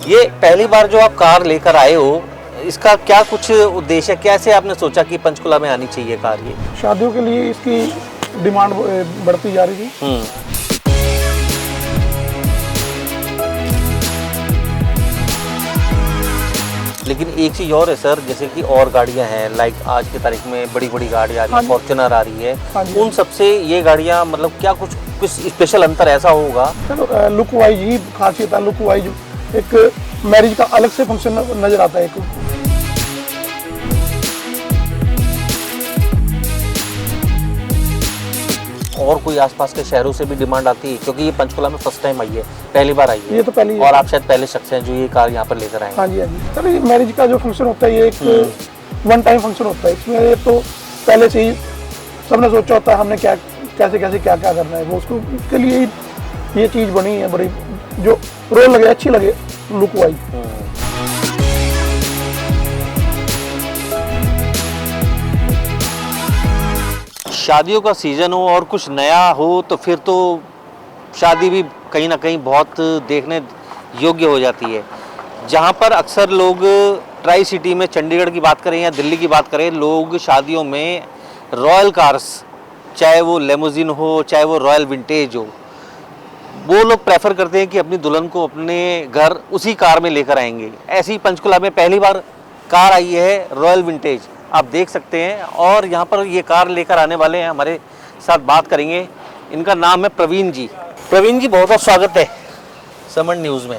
ये पहली बार जो आप कार लेकर आए हो, इसका क्या कुछ उद्देश्य है? कैसे आपने सोचा कि पंचकुला में आनी चाहिए कार ये? शादियों के लिए इसकी डिमांड बढ़ती जा रही थी। लेकिन एक चीज़ और है सर, जैसे कि और गाड़ियां हैं, लाइक आज की तारीख में बड़ी बड़ी गाड़ियां आ रही है, फॉर्च्यूनर आ रही है, उन सबसे ये गाड़ियां मतलब क्या कुछ स्पेशल अंतर ऐसा होगा? सर लुक वाइज ही खासियत है, लुक वाइज एक मैरिज का अलग से फंक्शन नजर आता है एक। और कोई आसपास के शहरों से भी डिमांड आती है? क्योंकि ये पंचकुला में फर्स्ट टाइम आई है, पहली बार आई है। ये तो पहली और आप शायद पहले शख्स हैं जो ये कार यहाँ पर लेकर आए हैं। हाँ जी, हाँ जी सर, ये मैरिज का जो फंक्शन होता है ये एक वन टाइम फंक्शन होता है। इसमें ये तो पहले से ही सबने सोचा होता है हमने क्या कैसे कैसे क्या क्या करना है, वो उसके लिए ही ये चीज़ बनी है बड़ी, जो रोल लगे, अच्छी लगे लुक वाइज। शादियों का सीज़न हो और कुछ नया हो तो फिर तो शादी भी कहीं ना कहीं बहुत देखने योग्य हो जाती है। जहाँ पर अक्सर लोग ट्राई सिटी में चंडीगढ़ की बात करें या दिल्ली की बात करें, लोग शादियों में रॉयल कार्स, चाहे वो लेमोजिन हो चाहे वो रॉयल विंटेज हो, वो लोग प्रेफर करते हैं कि अपनी दुल्हन को अपने घर उसी कार में लेकर आएंगे। ऐसे ही पंचकुला में पहली बार कार आई है रॉयल विंटेज, आप देख सकते हैं। और यहाँ पर ये कार लेकर आने वाले हैं, हमारे साथ बात करेंगे। इनका नाम है प्रवीण जी। प्रवीण जी, बहुत बहुत स्वागत है समन न्यूज़ में।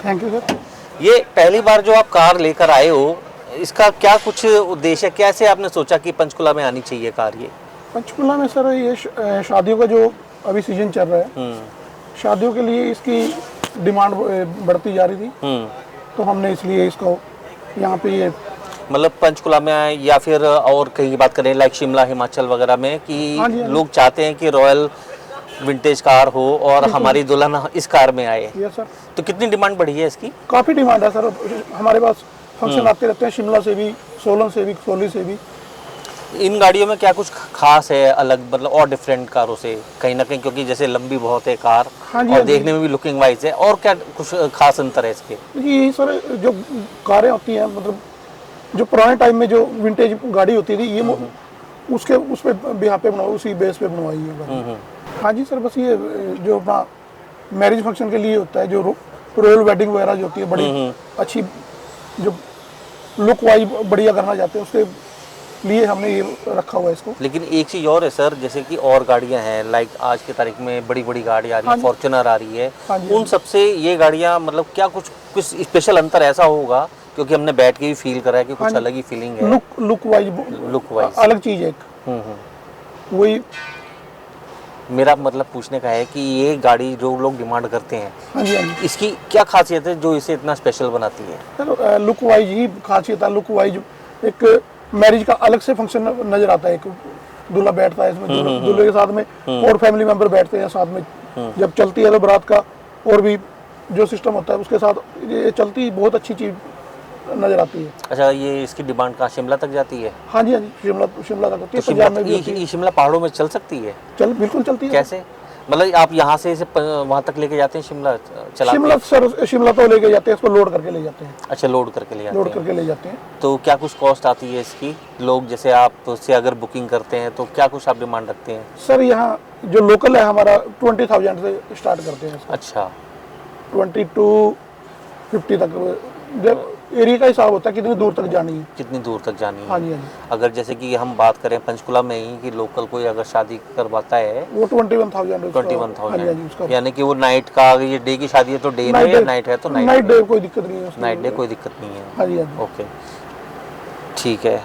Thank you sir. ये पहली बार जो आप कार लेकर आए हो, इसका क्या कुछ उद्देश्य है? कैसे आपने सोचा कि पंचकुला में आनी चाहिए कार ये? पंचकुला में सर ये शादियों का जो अभी सीजन चल रहा है, शादियों के लिए इसकी डिमांड बढ़ती जा रही थी, तो हमने इसलिए इसको यहाँ पे ये मतलब पंचकुला में आए या फिर और कहीं की बात करें लाइक शिमला हिमाचल वगैरह में कि हाँ जी, हाँ जी। लोग चाहते हैं कि रॉयल विंटेज कार हो और हमारी दुल्हन इस कार में आए। Yes sir. तो कितनी डिमांड बढ़ी है इसकी? काफ़ी डिमांड है सर, हमारे पास फंक्शन आते रहते हैं, शिमला से भी, सोलन से भी, सोली से भी। इन गाड़ियों में क्या कुछ खास है अलग, मतलब और डिफरेंट कारों से कहीं ना कहीं, क्योंकि जैसे लंबी बहुत है कार, हाँ जी, और हाँ जी। देखने में भी लुकिंग वाइज है, और क्या कुछ खास अंतर है इसके? यही सर, जो कारें होती हैं, मतलब जो पुराने टाइम में जो विंटेज गाड़ी होती थी, ये उसके उस पे बिहार पे उसी बेस पे बनवाई है। हाँ जी सर, बस ये जो अपना मैरिज फंक्शन के लिए होता है, जो रॉयल वेडिंग वगैरह जो होती है, बड़ी अच्छी जो लुक वाइज बढ़िया करना चाहते हैं, उसके लिए हमने ये रखा हुआ है इसको। लेकिन एक चीज़ और है सर, जैसे कि और गाड़ियां हैं, लाइक आज की तारीख में बड़ी बड़ी गाड़ी आ रही है, फॉर्च्यूनर आ रही है, उन सबसे ये गाड़ियां मतलब क्या कुछ स्पेशल अंतर ऐसा होगा? क्योंकि हमने बैठ के भी फील करा है कि कुछ अलग ही फीलिंग है। लुक वाइज अलग चीज़ है एक। वही मेरा मतलब पूछने का है कि ये गाड़ी जो लोग डिमांड करते हैं, हाँ जी, हाँ जी, इसकी क्या खासियत है जो इसे इतना स्पेशल बनाती है? सर लुक वाइज ही खासियत है, लुक वाइज एक मैरिज का अलग से फंक्शन नजर आता है। एक दूल्हा बैठता है इसमें, दूल्हे के साथ में और फैमिली मेंबर बैठते हैं साथ में, जब चलती है तो बारात का और भी जो सिस्टम होता है उसके साथ ये चलती, बहुत अच्छी चीज़ नजर आती है। अच्छा, ये इसकी डिमांड कहाँ, शिमला तक जाती है? हाँ जी, हाँ जी, शिमला तक होती है, तो पंजाब में भी होती है। शिमला पहाड़ों में चल सकती है? बिल्कुल चलती है। कैसे, मतलब आप यहाँ से इसे वहाँ तक लेके जाते हैं, शिमला चलाते हैं? सर शिमला तो लेके जाते हैं, इसको लोड करके ले जाते हैं। अच्छा, लोड करके ले जाते हैं। लोड करके ले जाते हैं। तो क्या कुछ कॉस्ट आती है इसकी? लोग जैसे आप से अगर बुकिंग करते हैं तो क्या कुछ आप डिमांड रखते हैं? सर यहाँ जो लोकल है हमारा 20,000 से स्टार्ट करते हैं। अच्छा, 20 to 50 तक, जब एरिया का हिसाब होता है कितनी दूर तक जानी है। कितनी दूर तक जानी है? हाँ जी, हाँ जी। अगर जैसे कि हम बात करें पंचकुला में ही कि लोकल कोई अगर शादी करवाता है, वो 21,000। 21,000, यानी कि वो नाइट का, ये डे की शादी है तो डे में, या नाइट है तो नाइट डे, कोई दिक्कत नहीं है। नाइट डे कोई दिक्कत नहीं है। हाँ जी, हाँ जी। ओके, ठीक है।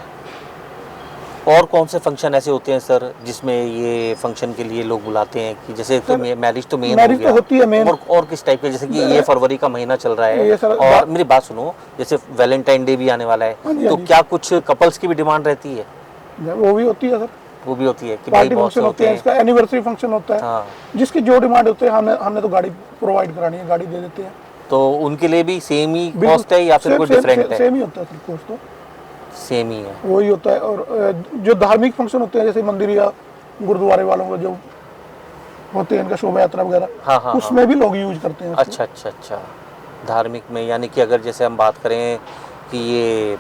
और कौन से फंक्शन ऐसे होते हैं सर जिसमें ये फंक्शन के लिए लोग बुलाते हैं? कि जैसे तो मैरिज तो मेन मैरिज तो होती है मेन, और किस टाइप के, जैसे कि ये फरवरी का महीना चल रहा है, और मेरी बात सुनो, जैसे वैलेंटाइन डे भी आने वाला है, तो क्या कुछ कपल्स की भी डिमांड रहती है? वो भी होती है सर, वो भी होती है कि पार्टी फंक्शन होते हैं, इसका एनिवर्सरी फंक्शन होता है। हाँ, जिसकी जो डिमांड होती है, हमने तो गाड़ी प्रोवाइड करानी है, गाड़ी दे देते हैं। तो उनके लिए भी सेम ही कॉस्ट है या फिर कोई डिफरेंट है? सेम ही होता है सर, कॉस्ट तो सेम ही है, वही होता है। और जो धार्मिक फंक्शन होते हैं, जैसे मंदिर या गुरुद्वारे वालों का जो होते हैं, इनका शोभा यात्रा वगैरह, हाँ, उसमें भी लोग यूज करते हैं। अच्छा अच्छा अच्छा, धार्मिक में यानी कि अगर जैसे हम बात करें कि ये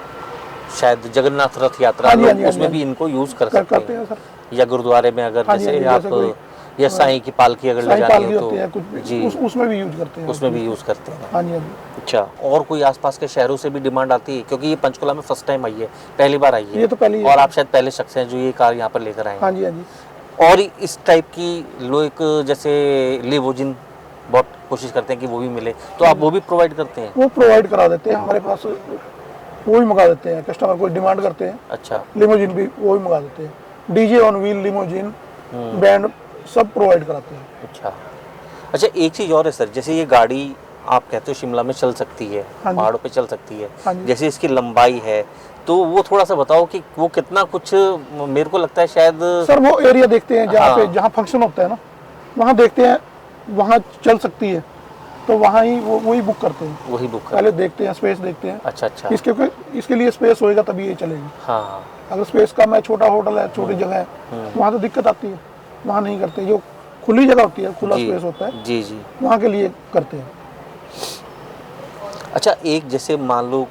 शायद जगन्नाथ रथ यात्रा हाँ जी, हाँ लोग जी, हाँ उसमें जी। भी इनको यूज़ कर करते सकते हैं हैं, सर। या गुरुद्वारे में अगर हाँ जी, हाँ जैसे जी, आप जैसे कोई या साईं की पालकी अगर ले साईं जानी पालकी हो होती है तो कुछ भी, जी उसमें भी यूज करते हैं उसमें उस भी चीज़ यूज़ करते हैं। को। हाँ जी, हाँ जी। अच्छा, और कोई आसपास के शहरों से भी डिमांड आती है, क्योंकि ये पंचकुला में फर्स्ट टाइम आई है, पहली बार आई है, ये तो पहले ही है और सर। आप शायद पहले शख्स हैं जो ये कार यहाँ पर लेकर आए हाँ हैं। जी, हाँ जी। और इस टाइप की लोग जैसे लिमोजिन बहुत कोशिश करते हैं कि वो भी मिले, तो आप वो भी प्रोवाइड करते हैं? वो प्रोवाइड करा देते हैं हमारे पास, वो भी मंगा देते हैं। कस्टमर कोई डिमांड करते हैं अच्छा। लिमोजिन भी, वो भी मंगा देते हैं। DJ on wheel, limousine, band सब प्रोवाइड कराते हैं। अच्छा अच्छा, एक चीज़ और है सर, जैसे ये गाड़ी आप कहते हो शिमला में चल सकती है, हाँ जी। पहाड़ों पे चल सकती है, हाँ जी। जैसे इसकी लंबाई है, तो वो थोड़ा सा बताओ कि वो कितना कुछ, मेरे को लगता है शायद। सर वो एरिया देखते हैं जहाँ पे, हाँ। जहाँ फंक्शन होता है ना, वहाँ देखते हैं वहाँ चल सकती है, तो वहाँ ही वही बुक करते हैं। वही बुक कर। पहले देखते हैं, स्पेस देखते हैं। अच्छा अच्छा। इसके लिए स्पेस होएगा तभी ये चलेगी। हाँ हाँ। अगर स्पेस कम है, छोटा होटल है, छोटी जगह है, वहाँ तो दिक्कत आती है, वहाँ नहीं करते। जो खुली जगह होती है, खुला जी स्पेस होता है, जी जी। वहाँ के लिए करते हैं। अच्छा, एक जैसे मान लो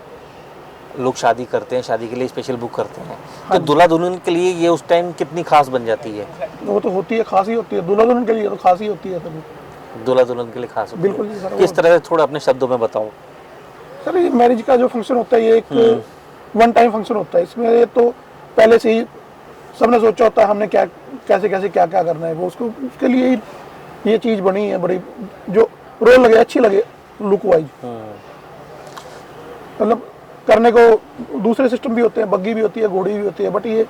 लोग शादी करते हैं, शादी के लिए स्पेशल बुक करते हैं, हाँ तो दूल्हा दुल्हन के लिए ये उस टाइम कितनी खास बन जाती है? वो तो होती है, खासी होती है। दूल्हा दुल्हन के लिए तो खासी होती है सर। दूल्हा दुल्हन के लिए खास होती बिल्कुल है। जी सर। किस तरह से, थोड़ा अपने शब्दों में बताओ। सर ये मैरिज का जो फंक्शन होता है, ये एक वन टाइम फंक्शन होता है। इसमें तो पहले से ही सबने सोचा होता है हमने क्या कैसे कैसे क्या क्या करना है, वो उसको उसके लिए ही ये चीज़ बनी है बड़ी, जो रोल लगे, अच्छी लगे लुक वाइज। मतलब करने को दूसरे सिस्टम भी होते हैं, बग्गी भी होती है, घोड़ी भी होती है, बट ये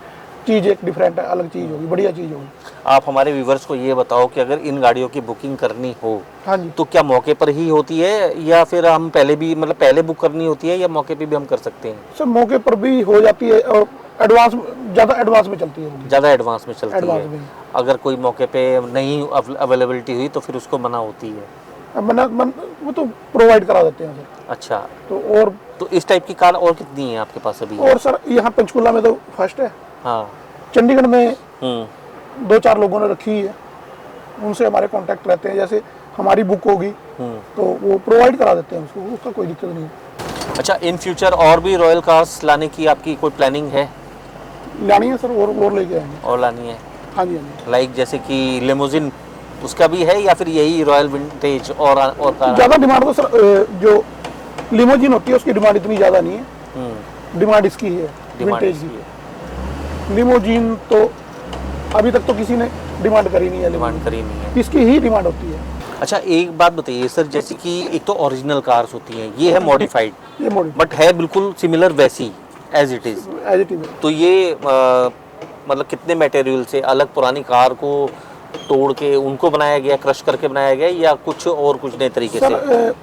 चीज़ एक डिफरेंट है, अलग चीज़ होगी, बढ़िया चीज़ होगी। आप हमारे व्यूवर्स को ये बताओ कि अगर इन गाड़ियों की बुकिंग करनी हो हाँ जी। तो क्या मौके पर ही होती है, या फिर हम पहले भी, मतलब पहले बुक करनी होती है, या मौके पे भी हम कर सकते हैं? सर मौके पर भी हो जाती है, और एडवांस, ज़्यादा एडवांस में चलती है। ज़्यादा एडवांस में चलती एडवांस है। में। अगर कोई मौके पे नहीं अवेलेबिलिटी हुई तो फिर उसको मना होती है। अब वो तो प्रोवाइड करा देते हैं सर। अच्छा, तो तो इस टाइप की कार और कितनी है आपके पास अभी? और सर यहाँ पंचकुला में तो फर्स्ट है। हाँ। चंडीगढ़ में हम्म 2-4 लोगों ने रखी है, उनसे हमारे कांटेक्ट रहते हैं। जैसे हमारी बुक होगी तो वो प्रोवाइड करा देते हैं उसको, उसका कोई दिक्कत नहीं है। अच्छा, इन फ्यूचर और भी रॉयल कार्स लाने की आपकी कोई प्लानिंग है? लानी है सर, और लेके आएंगे। और लानी है? हाँ जी, हाँ जी। लाइक जैसे कि लिमोजिन, उसका भी है, या फिर यही रॉयल विंटेज और कार? ज़्यादा डिमांड तो सर जो लिमोजिन होती है उसकी डिमांड इतनी ज़्यादा नहीं है, डिमांड इसकी है, डिमांड विंटेज इसकी की। है। लिमोजिन तो अभी तक तो किसी ने डिमांड करी नहीं है, डिमांड करी नहीं है। इसकी ही डिमांड होती है। अच्छा, एक बात बताइए सर, जैसे कि एक तो ओरिजिनल कार्स होती हैं, ये है मॉडिफाइड, ये मॉडल बट है बिल्कुल सिमिलर वैसी as it is, as it is. तो ये मतलब कितने मटेरियल से अलग पुरानी कार को तोड़ के उनको बनाया गया, क्रश करके बनाया गया, या कुछ और कुछ नए तरीके से? सर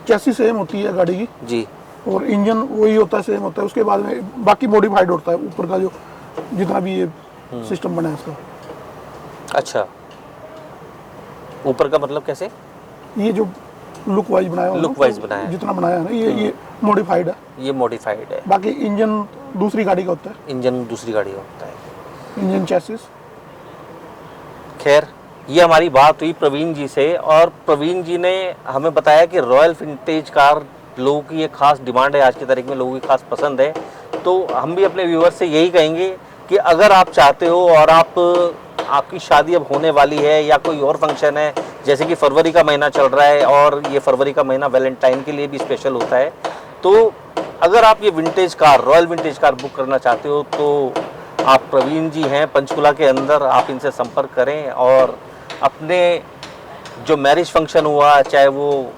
चैसी सेम होती है गाड़ी की, जी। और इंजन वही होता है, सेम होता है। उसके बाद में बाकी मॉडिफाइड होता है, ऊपर का जो जितना भी ये सिस्टम बना है इसका। अच्छा, ऊपर का मतलब कैसे? ये जो लुक वाइज बनाया है, Look wise बनाया है। जितना बनाया है ना, ये मॉडिफाइड है। ये मॉडिफाइड है। बाकी इंजन दूसरी गाड़ी का होता है, इंजन दूसरी गाड़ी का होता है। Engine chassis. खैर, ये हमारी बात हुई प्रवीण जी से, और प्रवीण जी ने हमें बताया कि रॉयल विंटेज कार लोगों की ये खास डिमांड है, आज की तारीख में लोगों की खास पसंद है। तो हम भी अपने व्यूअर्स से यही कहेंगे कि अगर आप चाहते हो और आपकी शादी अब होने वाली है, या कोई और फंक्शन है, जैसे कि फरवरी का महीना चल रहा है और ये फरवरी का महीना वैलेंटाइन के लिए भी स्पेशल होता है, तो अगर आप ये vintage car, royal vintage car book करना चाहते हो तो आप प्रवीण जी हैं पंचकुला के अंदर, आप इनसे संपर्क करें और अपने जो मैरिज फंक्शन हुआ, चाहे वो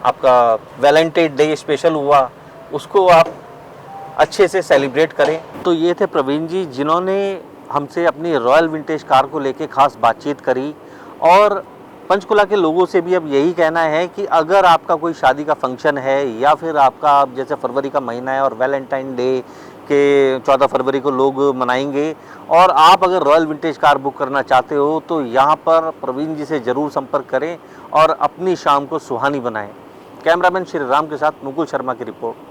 आपका वैलेंटाइन डे स्पेशल हुआ, उसको आप अच्छे से सेलिब्रेट करें। तो ये थे प्रवीण जी, जिन्होंने हमसे अपनी रॉयल विंटेज कार को लेके खास बातचीत करी। और पंचकुला के लोगों से भी अब यही कहना है कि अगर आपका कोई शादी का फंक्शन है, या फिर आपका जैसे फरवरी का महीना है और वैलेंटाइन डे के 14 फरवरी को लोग मनाएंगे, और आप अगर रॉयल विंटेज कार बुक करना चाहते हो तो यहाँ पर प्रवीण जी से ज़रूर संपर्क करें और अपनी शाम को सुहानी बनाएं। कैमरामैन श्री राम के साथ मुकुल शर्मा की रिपोर्ट।